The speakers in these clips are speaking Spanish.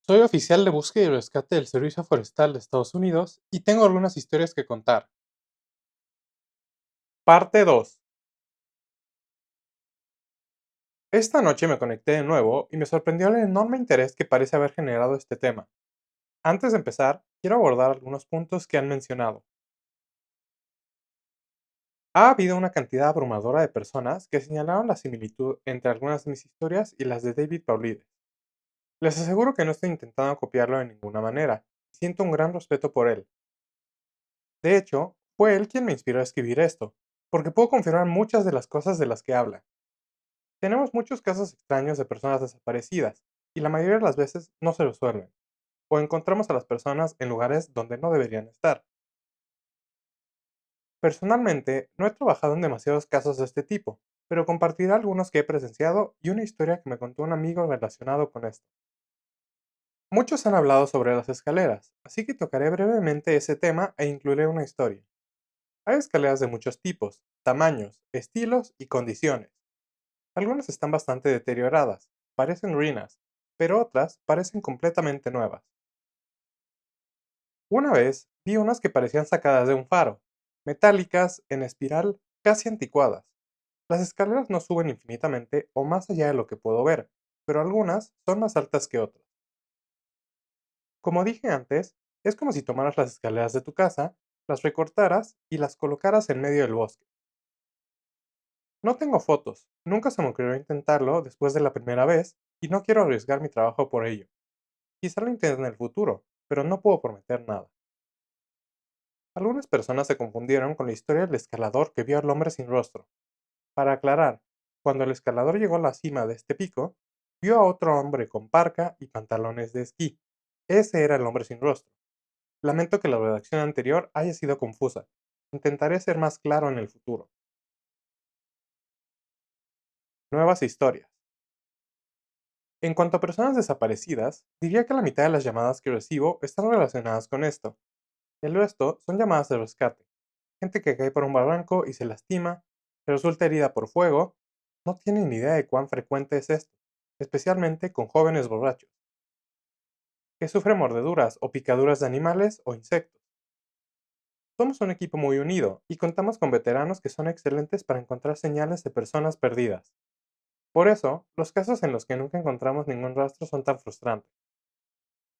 Soy oficial de búsqueda y rescate del Servicio Forestal de Estados Unidos y tengo algunas historias que contar. Parte 2. Esta noche me conecté de nuevo y me sorprendió el enorme interés que parece haber generado este tema. Antes de empezar, quiero abordar algunos puntos que han mencionado. Ha habido una cantidad abrumadora de personas que señalaron la similitud entre algunas de mis historias y las de David Paulides. Les aseguro que no estoy intentando copiarlo de ninguna manera. Siento un gran respeto por él. De hecho, fue él quien me inspiró a escribir esto, porque puedo confirmar muchas de las cosas de las que habla. Tenemos muchos casos extraños de personas desaparecidas, y la mayoría de las veces no se resuelven, o encontramos a las personas en lugares donde no deberían estar. Personalmente, no he trabajado en demasiados casos de este tipo, pero compartiré algunos que he presenciado y una historia que me contó un amigo relacionado con esto. Muchos han hablado sobre las escaleras, así que tocaré brevemente ese tema e incluiré una historia. Hay escaleras de muchos tipos, tamaños, estilos y condiciones. Algunas están bastante deterioradas, parecen ruinas, pero otras parecen completamente nuevas. Una vez vi unas que parecían sacadas de un faro, metálicas, en espiral, casi anticuadas. Las escaleras no suben infinitamente o más allá de lo que puedo ver, pero algunas son más altas que otras. Como dije antes, es como si tomaras las escaleras de tu casa, las recortaras y las colocaras en medio del bosque. No tengo fotos, nunca se me ocurrió intentarlo después de la primera vez y no quiero arriesgar mi trabajo por ello. Quizá lo intente en el futuro, pero no puedo prometer nada. Algunas personas se confundieron con la historia del escalador que vio al hombre sin rostro. Para aclarar, cuando el escalador llegó a la cima de este pico, vio a otro hombre con parca y pantalones de esquí. Ese era el hombre sin rostro. Lamento que la redacción anterior haya sido confusa. Intentaré ser más claro en el futuro. Nuevas historias. En cuanto a personas desaparecidas, diría que la mitad de las llamadas que recibo están relacionadas con esto. El resto son llamadas de rescate. Gente que cae por un barranco y se lastima, que resulta herida por fuego, no tienen ni idea de cuán frecuente es esto, especialmente con jóvenes borrachos, que sufren mordeduras o picaduras de animales o insectos. Somos un equipo muy unido y contamos con veteranos que son excelentes para encontrar señales de personas perdidas. Por eso, los casos en los que nunca encontramos ningún rastro son tan frustrantes.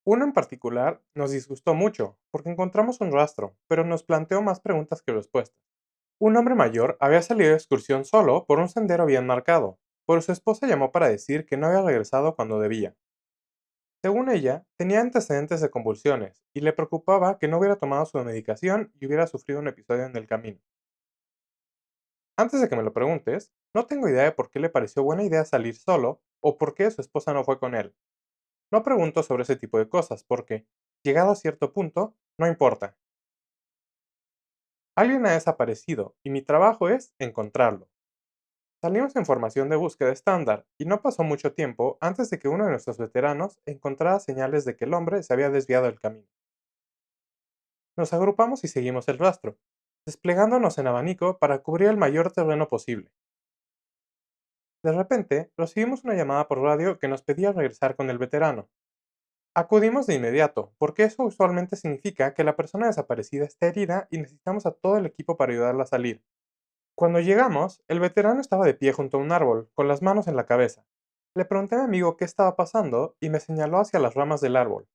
Uno en particular nos disgustó mucho, porque encontramos un rastro, pero nos planteó más preguntas que respuestas. Un hombre mayor había salido de excursión solo por un sendero bien marcado, pero su esposa llamó para decir que no había regresado cuando debía. Según ella, tenía antecedentes de convulsiones y le preocupaba que no hubiera tomado su medicación y hubiera sufrido un episodio en el camino. Antes de que me lo preguntes, no tengo idea de por qué le pareció buena idea salir solo o por qué su esposa no fue con él. No pregunto sobre ese tipo de cosas porque, llegado a cierto punto, no importa. Alguien ha desaparecido y mi trabajo es encontrarlo. Salimos en formación de búsqueda estándar, y no pasó mucho tiempo antes de que uno de nuestros veteranos encontrara señales de que el hombre se había desviado del camino. Nos agrupamos y seguimos el rastro, desplegándonos en abanico para cubrir el mayor terreno posible. De repente, recibimos una llamada por radio que nos pedía regresar con el veterano. Acudimos de inmediato, porque eso usualmente significa que la persona desaparecida está herida y necesitamos a todo el equipo para ayudarla a salir. Cuando llegamos, el veterano estaba de pie junto a un árbol, con las manos en la cabeza. Le pregunté a mi amigo qué estaba pasando y me señaló hacia las ramas del árbol.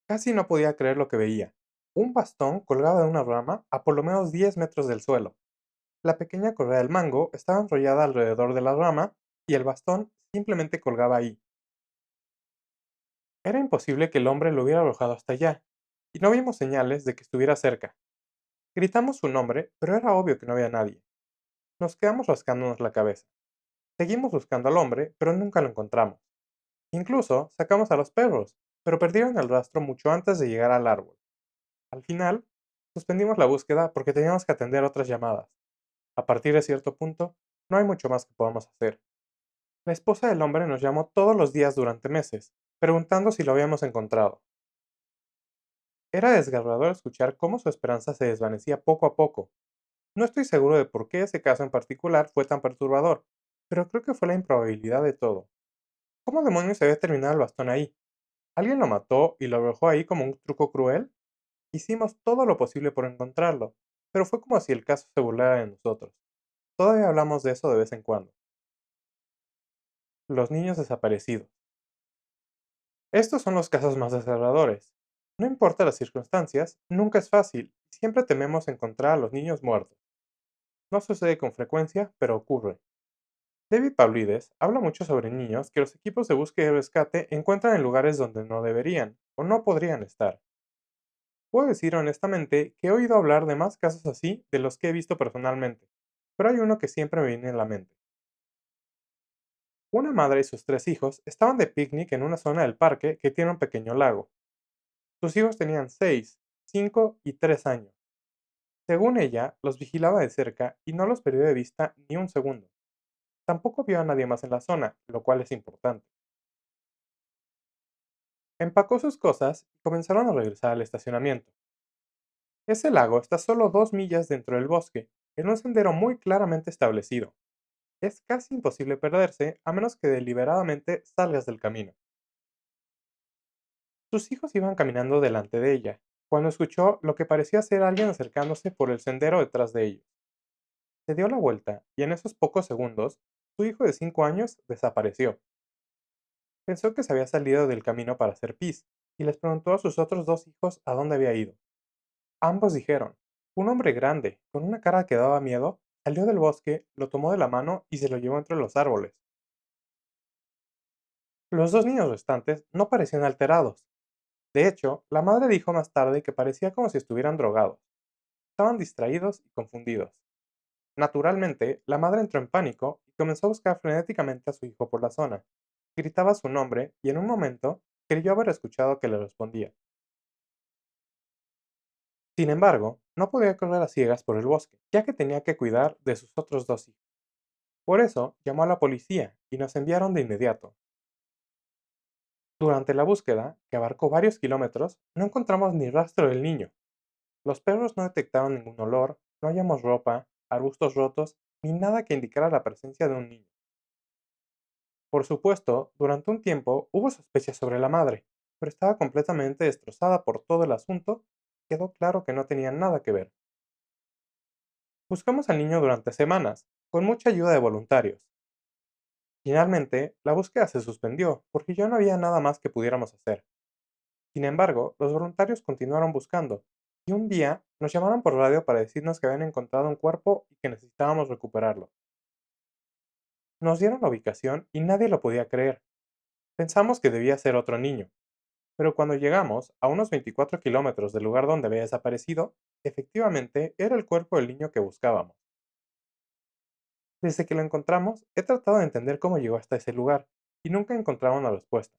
Casi no podía creer lo que veía. Un bastón colgaba de una rama a por lo menos 10 metros del suelo. La pequeña correa del mango estaba enrollada alrededor de la rama y el bastón simplemente colgaba ahí. Era imposible que el hombre lo hubiera arrojado hasta allá, y no vimos señales de que estuviera cerca. Gritamos su nombre, pero era obvio que no había nadie. Nos quedamos rascándonos la cabeza. Seguimos buscando al hombre, pero nunca lo encontramos. Incluso sacamos a los perros, pero perdieron el rastro mucho antes de llegar al árbol. Al final, suspendimos la búsqueda porque teníamos que atender otras llamadas. A partir de cierto punto, no hay mucho más que podamos hacer. La esposa del hombre nos llamó todos los días durante meses, preguntando si lo habíamos encontrado. Era desgarrador escuchar cómo su esperanza se desvanecía poco a poco. No estoy seguro de por qué ese caso en particular fue tan perturbador, pero creo que fue la improbabilidad de todo. ¿Cómo demonios había terminado el bastón ahí? ¿Alguien lo mató y lo dejó ahí como un truco cruel? Hicimos todo lo posible por encontrarlo, pero fue como si el caso se burlara de nosotros. Todavía hablamos de eso de vez en cuando. Los niños desaparecidos. Estos son los casos más desgarradores. No importa las circunstancias, nunca es fácil, y siempre tememos encontrar a los niños muertos. No sucede con frecuencia, pero ocurre. David Paulides habla mucho sobre niños que los equipos de búsqueda y rescate encuentran en lugares donde no deberían o no podrían estar. Puedo decir honestamente que he oído hablar de más casos así de los que he visto personalmente, pero hay uno que siempre me viene en la mente. Una madre y sus tres hijos estaban de picnic en una zona del parque que tiene un pequeño lago. Sus hijos tenían 6, 5 y 3 años. Según ella, los vigilaba de cerca y no los perdió de vista ni un segundo. Tampoco vio a nadie más en la zona, lo cual es importante. Empacó sus cosas y comenzaron a regresar al estacionamiento. Ese lago está solo 2 millas dentro del bosque, en un sendero muy claramente establecido. Es casi imposible perderse a menos que deliberadamente salgas del camino. Sus hijos iban caminando delante de ella, cuando escuchó lo que parecía ser alguien acercándose por el sendero detrás de ellos. Se dio la vuelta y en esos pocos segundos, su hijo de 5 años desapareció. Pensó que se había salido del camino para hacer pis y les preguntó a sus otros dos hijos a dónde había ido. Ambos dijeron: un hombre grande, con una cara que daba miedo, salió del bosque, lo tomó de la mano y se lo llevó entre los árboles. Los dos niños restantes no parecían alterados. De hecho, la madre dijo más tarde que parecía como si estuvieran drogados. Estaban distraídos y confundidos. Naturalmente, la madre entró en pánico y comenzó a buscar frenéticamente a su hijo por la zona. Gritaba su nombre y en un momento creyó haber escuchado que le respondía. Sin embargo, no podía correr a ciegas por el bosque, ya que tenía que cuidar de sus otros dos hijos. Por eso llamó a la policía y nos enviaron de inmediato. Durante la búsqueda, que abarcó varios kilómetros, no encontramos ni rastro del niño. Los perros no detectaron ningún olor, no hallamos ropa, arbustos rotos, ni nada que indicara la presencia de un niño. Por supuesto, durante un tiempo hubo sospechas sobre la madre, pero estaba completamente destrozada por todo el asunto y quedó claro que no tenía nada que ver. Buscamos al niño durante semanas, con mucha ayuda de voluntarios. Finalmente, la búsqueda se suspendió porque ya no había nada más que pudiéramos hacer. Sin embargo, los voluntarios continuaron buscando, y un día nos llamaron por radio para decirnos que habían encontrado un cuerpo y que necesitábamos recuperarlo. Nos dieron la ubicación y nadie lo podía creer. Pensamos que debía ser otro niño, pero cuando llegamos, a unos 24 kilómetros del lugar donde había desaparecido, efectivamente era el cuerpo del niño que buscábamos. Desde que lo encontramos, he tratado de entender cómo llegó hasta ese lugar, y nunca he encontrado una respuesta.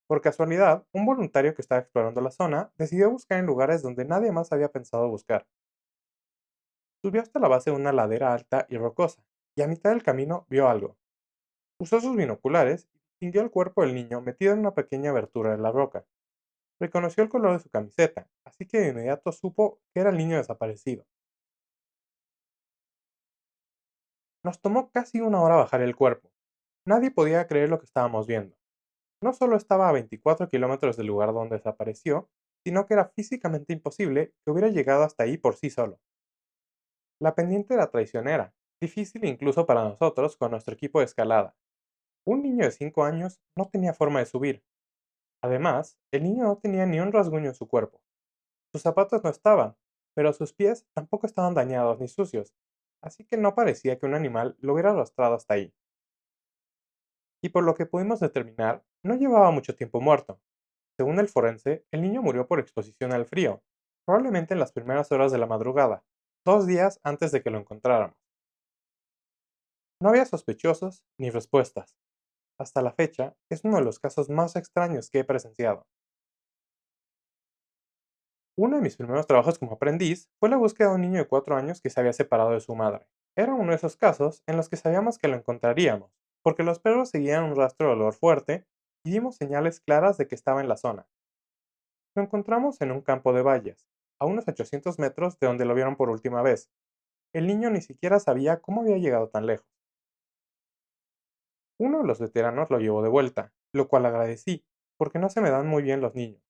Por casualidad, un voluntario que estaba explorando la zona decidió buscar en lugares donde nadie más había pensado buscar. Subió hasta la base de una ladera alta y rocosa, y a mitad del camino vio algo. Usó sus binoculares y distinguió el cuerpo del niño metido en una pequeña abertura de la roca. Reconoció el color de su camiseta, así que de inmediato supo que era el niño desaparecido. Nos tomó casi una hora bajar el cuerpo. Nadie podía creer lo que estábamos viendo. No solo estaba a 24 kilómetros del lugar donde desapareció, sino que era físicamente imposible que hubiera llegado hasta ahí por sí solo. La pendiente era traicionera, difícil incluso para nosotros con nuestro equipo de escalada. Un niño de 5 años no tenía forma de subir. Además, el niño no tenía ni un rasguño en su cuerpo. Sus zapatos no estaban, pero sus pies tampoco estaban dañados ni sucios, así que no parecía que un animal lo hubiera arrastrado hasta ahí. Y por lo que pudimos determinar, no llevaba mucho tiempo muerto. Según el forense, el niño murió por exposición al frío, probablemente en las primeras horas de la madrugada, 2 días antes de que lo encontráramos. No había sospechosos ni respuestas. Hasta la fecha, es uno de los casos más extraños que he presenciado. Uno de mis primeros trabajos como aprendiz fue la búsqueda de un niño de 4 años que se había separado de su madre. Era uno de esos casos en los que sabíamos que lo encontraríamos, porque los perros seguían un rastro de olor fuerte y dimos señales claras de que estaba en la zona. Lo encontramos en un campo de bayas, a unos 800 metros de donde lo vieron por última vez. El niño ni siquiera sabía cómo había llegado tan lejos. Uno de los veteranos lo llevó de vuelta, lo cual agradecí, porque no se me dan muy bien los niños.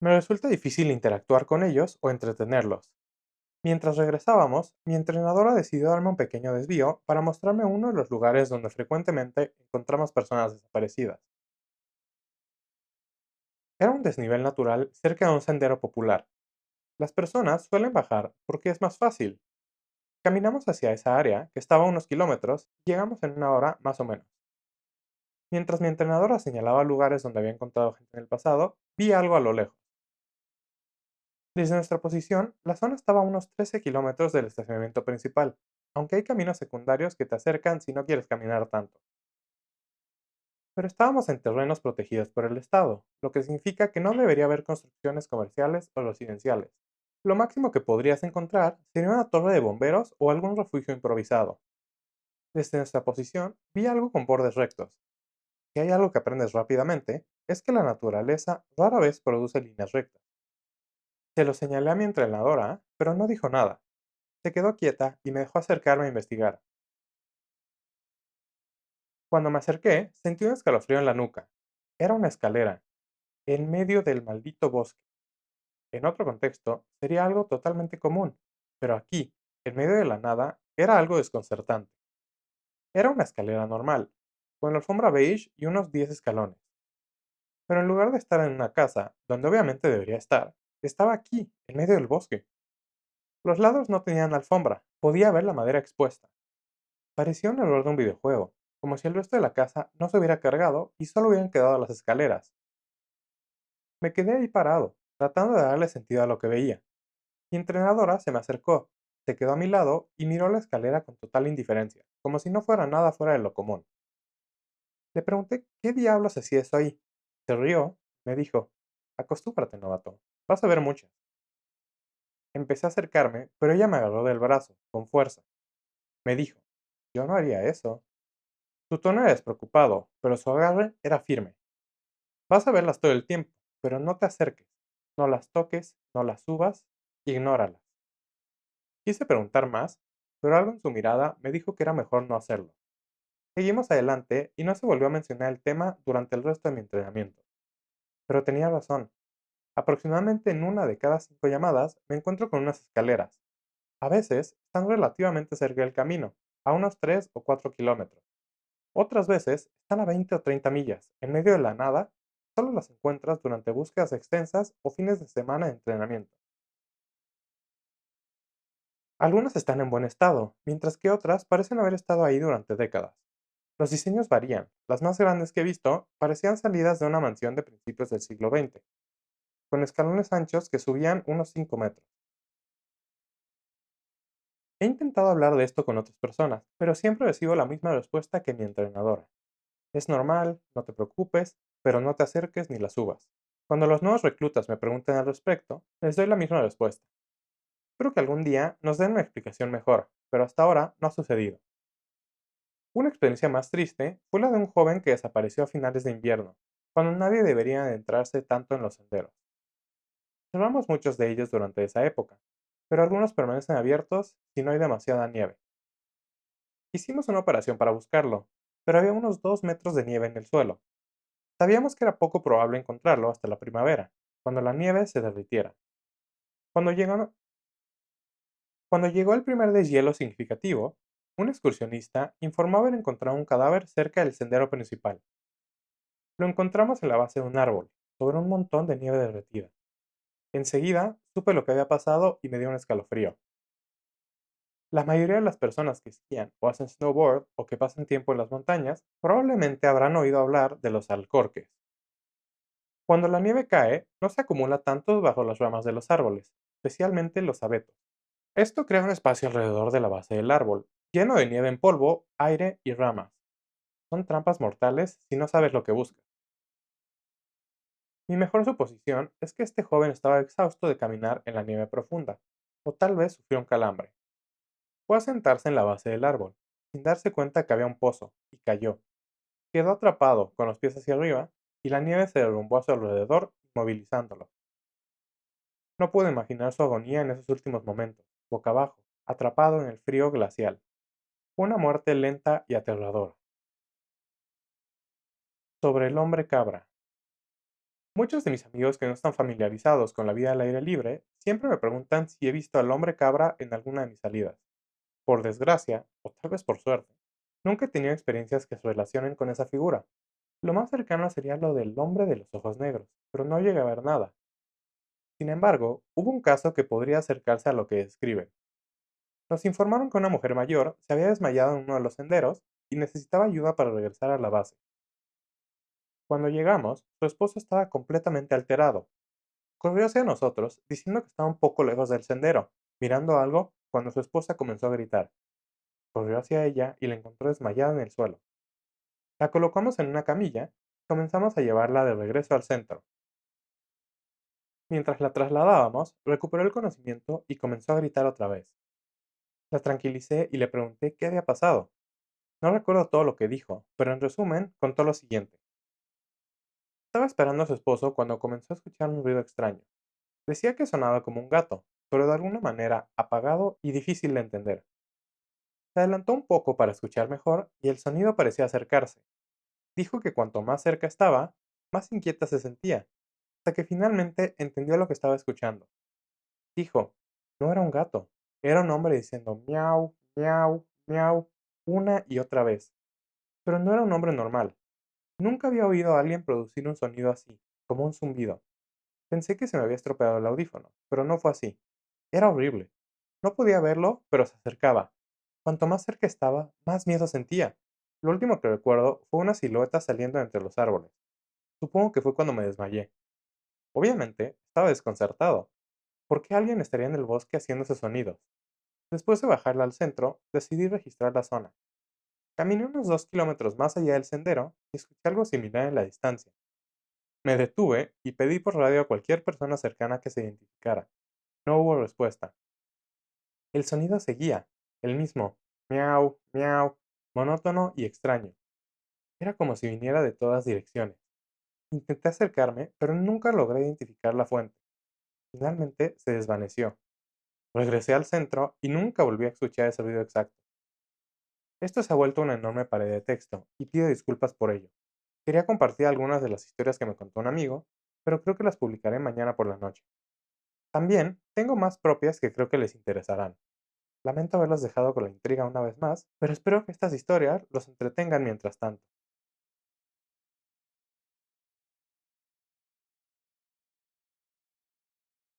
Me resulta difícil interactuar con ellos o entretenerlos. Mientras regresábamos, mi entrenadora decidió darme un pequeño desvío para mostrarme uno de los lugares donde frecuentemente encontramos personas desaparecidas. Era un desnivel natural cerca de un sendero popular. Las personas suelen bajar porque es más fácil. Caminamos hacia esa área, que estaba a unos kilómetros, y llegamos en una hora más o menos. Mientras mi entrenadora señalaba lugares donde había encontrado gente en el pasado, vi algo a lo lejos. Desde nuestra posición, la zona estaba a unos 13 kilómetros del estacionamiento principal, aunque hay caminos secundarios que te acercan si no quieres caminar tanto. Pero estábamos en terrenos protegidos por el Estado, lo que significa que no debería haber construcciones comerciales o residenciales. Lo máximo que podrías encontrar sería una torre de bomberos o algún refugio improvisado. Desde nuestra posición, vi algo con bordes rectos. Si hay algo que aprendes rápidamente, es que la naturaleza rara vez produce líneas rectas. Se lo señalé a mi entrenadora, pero no dijo nada. Se quedó quieta y me dejó acercarme a investigar. Cuando me acerqué, sentí un escalofrío en la nuca. Era una escalera, en medio del maldito bosque. En otro contexto, sería algo totalmente común, pero aquí, en medio de la nada, era algo desconcertante. Era una escalera normal, con la alfombra beige y unos 10 escalones. Pero en lugar de estar en una casa, donde obviamente debería estar, estaba aquí, en medio del bosque. Los lados no tenían alfombra, podía ver la madera expuesta. Parecía un error de un videojuego, como si el resto de la casa no se hubiera cargado y solo hubieran quedado las escaleras. Me quedé ahí parado, tratando de darle sentido a lo que veía. Mi entrenadora se me acercó, se quedó a mi lado y miró la escalera con total indiferencia, como si no fuera nada fuera de lo común. Le pregunté qué diablos hacía eso ahí. Se rió, me dijo, acostúmbrate, novato, vas a ver muchas. Empecé a acercarme, pero ella me agarró del brazo, con fuerza. Me dijo, yo no haría eso. Su tono era despreocupado, pero su agarre era firme. Vas a verlas todo el tiempo, pero no te acerques. No las toques, no las subas, ignóralas. Quise preguntar más, pero algo en su mirada me dijo que era mejor no hacerlo. Seguimos adelante y no se volvió a mencionar el tema durante el resto de mi entrenamiento. Pero tenía razón. Aproximadamente en una de cada 5 llamadas me encuentro con unas escaleras. A veces están relativamente cerca del camino, a unos 3 o 4 kilómetros. Otras veces están a 20 o 30 millas, en medio de la nada, solo las encuentras durante búsquedas extensas o fines de semana de entrenamiento. Algunas están en buen estado, mientras que otras parecen haber estado ahí durante décadas. Los diseños varían. Las más grandes que he visto parecían salidas de una mansión de principios del siglo XX, con escalones anchos que subían unos 5 metros. He intentado hablar de esto con otras personas, pero siempre recibo la misma respuesta que mi entrenadora. Es normal, no te preocupes, pero no te acerques ni la subas. Cuando los nuevos reclutas me preguntan al respecto, les doy la misma respuesta. Espero que algún día nos den una explicación mejor, pero hasta ahora no ha sucedido. Una experiencia más triste fue la de un joven que desapareció a finales de invierno, cuando nadie debería adentrarse tanto en los senderos. Observamos muchos de ellos durante esa época, pero algunos permanecen abiertos si no hay demasiada nieve. Hicimos una operación para buscarlo, pero había unos 2 metros de nieve en el suelo. Sabíamos que era poco probable encontrarlo hasta la primavera, cuando la nieve se derritiera. Cuando llegó, cuando llegó el primer deshielo significativo, un excursionista informó haber encontrado un cadáver cerca del sendero principal. Lo encontramos en la base de un árbol, sobre un montón de nieve derretida. Enseguida supe lo que había pasado y me dio un escalofrío. La mayoría de las personas que esquían o hacen snowboard o que pasan tiempo en las montañas probablemente habrán oído hablar de los alcorques. Cuando la nieve cae, no se acumula tanto bajo las ramas de los árboles, especialmente los abetos. Esto crea un espacio alrededor de la base del árbol, lleno de nieve en polvo, aire y ramas. Son trampas mortales si no sabes lo que buscas. Mi mejor suposición es que este joven estaba exhausto de caminar en la nieve profunda, o tal vez sufrió un calambre. Fue a sentarse en la base del árbol, sin darse cuenta que había un pozo, y cayó. Quedó atrapado, con los pies hacia arriba, y la nieve se derrumbó a su alrededor, inmovilizándolo. No pude imaginar su agonía en esos últimos momentos, boca abajo, atrapado en el frío glacial. Fue una muerte lenta y aterradora. Sobre el hombre cabra. Muchos de mis amigos que no están familiarizados con la vida al aire libre siempre me preguntan si he visto al hombre cabra en alguna de mis salidas. Por desgracia, o tal vez por suerte, nunca he tenido experiencias que se relacionen con esa figura. Lo más cercano sería lo del hombre de los ojos negros, pero no llegué a ver nada. Sin embargo, hubo un caso que podría acercarse a lo que describen. Nos informaron que una mujer mayor se había desmayado en uno de los senderos y necesitaba ayuda para regresar a la base. Cuando llegamos, su esposo estaba completamente alterado. Corrió hacia nosotros, diciendo que estaba un poco lejos del sendero, mirando algo, cuando su esposa comenzó a gritar. Corrió hacia ella y la encontró desmayada en el suelo. La colocamos en una camilla y comenzamos a llevarla de regreso al centro. Mientras la trasladábamos, recuperó el conocimiento y comenzó a gritar otra vez. La tranquilicé y le pregunté qué había pasado. No recuerdo todo lo que dijo, pero en resumen contó lo siguiente. Estaba esperando a su esposo cuando comenzó a escuchar un ruido extraño. Decía que sonaba como un gato, pero de alguna manera apagado y difícil de entender. Se adelantó un poco para escuchar mejor y el sonido parecía acercarse. Dijo que cuanto más cerca estaba, más inquieta se sentía, hasta que finalmente entendió lo que estaba escuchando. Dijo, no era un gato, era un hombre diciendo miau, miau, miau, una y otra vez. Pero no era un hombre normal. Nunca había oído a alguien producir un sonido así, como un zumbido. Pensé que se me había estropeado el audífono, pero no fue así. Era horrible. No podía verlo, pero se acercaba. Cuanto más cerca estaba, más miedo sentía. Lo último que recuerdo fue una silueta saliendo entre los árboles. Supongo que fue cuando me desmayé. Obviamente, estaba desconcertado. ¿Por qué alguien estaría en el bosque haciendo esos sonidos? Después de bajarla al centro, decidí registrar la zona. Caminé unos 2 kilómetros más allá del sendero y escuché algo similar en la distancia. Me detuve y pedí por radio a cualquier persona cercana que se identificara. No hubo respuesta. El sonido seguía, el mismo, miau, miau, monótono y extraño. Era como si viniera de todas direcciones. Intenté acercarme, pero nunca logré identificar la fuente. Finalmente se desvaneció. Regresé al centro y nunca volví a escuchar ese ruido exacto. Esto se ha vuelto una enorme pared de texto, y pido disculpas por ello. Quería compartir algunas de las historias que me contó un amigo, pero creo que las publicaré mañana por la noche. También tengo más propias que creo que les interesarán. Lamento haberlos dejado con la intriga una vez más, pero espero que estas historias los entretengan mientras tanto.